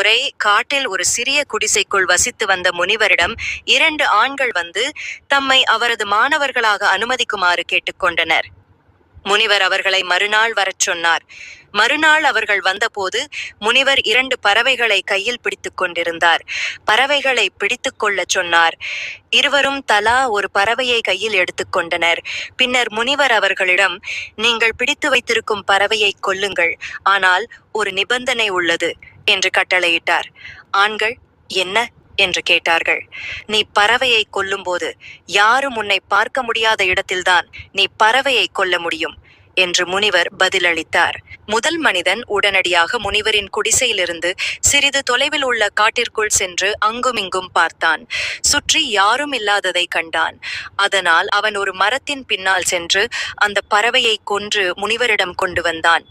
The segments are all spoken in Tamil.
ஒருமுறை காட்டில் ஒரு சிறிய குடிசைக்குள் வசித்து வந்த முனிவரிடம் 2 ஆண்கள் வந்து தம்மை அவரது மாணவர்களாக அனுமதிக்குமாறு கேட்டுக்கொண்டனர். முனிவர் அவர்களை மறுநாள் வரச் சொன்னார். மறுநாள் அவர்கள் வந்தபோது முனிவர் 2 பறவைகளை கையில் பிடித்துக் கொண்டிருந்தார். பறவைகளை பிடித்துக் கொள்ளச் சொன்னார். இருவரும் தலா ஒரு பறவையை கையில் எடுத்துக்கொண்டனர். பின்னர் முனிவர் அவர்களிடம், நீங்கள் பிடித்து வைத்திருக்கும் பறவையை கொல்லுங்கள், ஆனால் ஒரு நிபந்தனை உள்ளது என்று கட்டளையிட்டார். ஆண்கள், என்ன என்று கேட்டார்கள். நீ பறவையை கொல்லும்போது யாரும் உன்னை பார்க்க முடியாத இடத்தில்தான் நீ பறவையை கொல்ல முடியும் என்று முனிவர் பதிலளித்தார். முதல் மனிதன் உடனடியாக முனிவரின் குடிசையிலிருந்து சிறிது தொலைவில் உள்ள காட்டிற்குள் சென்று அங்குமிங்கும் பார்த்தான். சுற்றி யாரும் இல்லாததை கண்டான். அதனால் அவன் ஒரு மரத்தின் பின்னால் சென்று அந்த பறவையை கொன்று முனிவரிடம் கொண்டு வந்தான்.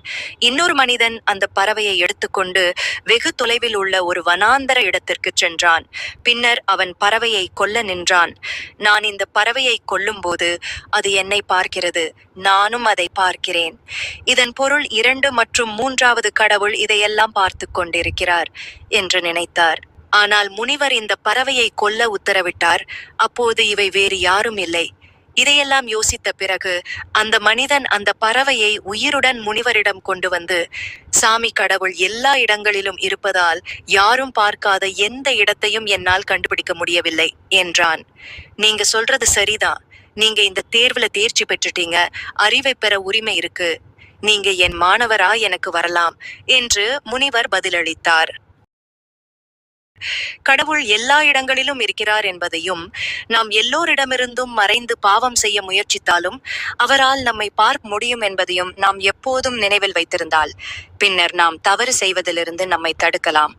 இன்னொரு மனிதன் அந்த பறவையை எடுத்துக்கொண்டு வெகு தொலைவில் உள்ள ஒரு வனாந்தர இடத்திற்கு சென்றான். பின்னர் அவன் பறவையை கொல்ல நின்றான். நான் இந்த பறவையை கொல்லும்போது அது என்னை பார்க்கிறது, நானும் அதை பார்க்கிறேன். இதன் பொருள் 2 மற்றும் 3வது கடவுள் இதையெல்லாம் பார்த்து கொண்டிருக்கிறார் என்று நினைத்தார். ஆனால் முனிவர் இந்த பறவையை கொல்ல உத்தரவிட்டார். அப்போது இவை வேறு யாரும் இல்லை. இதையெல்லாம் யோசித்த பிறகு அந்த மனிதன் அந்த பறவையை உயிருடன் முனிவரிடம் கொண்டு வந்து, சாமி கடவுள் எல்லா இடங்களிலும் இருப்பதால் யாரும் பார்க்காத எந்த இடத்தையும் என்னால் கண்டுபிடிக்க முடியவில்லை என்றான். நீங்க சொல்றது சரிதான். நீங்க இந்த தேர்வுல தேர்ச்சி பெற்றுட்டீங்க. அறிவை பெற உரிமை இருக்கு. நீங்க என் மாணவரா எனக்கு வரலாம் என்று முனிவர் பதிலளித்தார். கடவுள் எல்லா இடங்களிலும் இருக்கிறார் என்பதையும், நாம் எல்லோரிடமிருந்தும் மறைந்து பாவம் செய்ய முயற்சித்தாலும் அவரால் நம்மை பார்க்க முடியும் என்பதையும் நாம் எப்போதும் நினைவில் வைத்திருந்தால், பின்னர் நாம் தவறு செய்வதிலிருந்து நம்மை தடுக்கலாம்.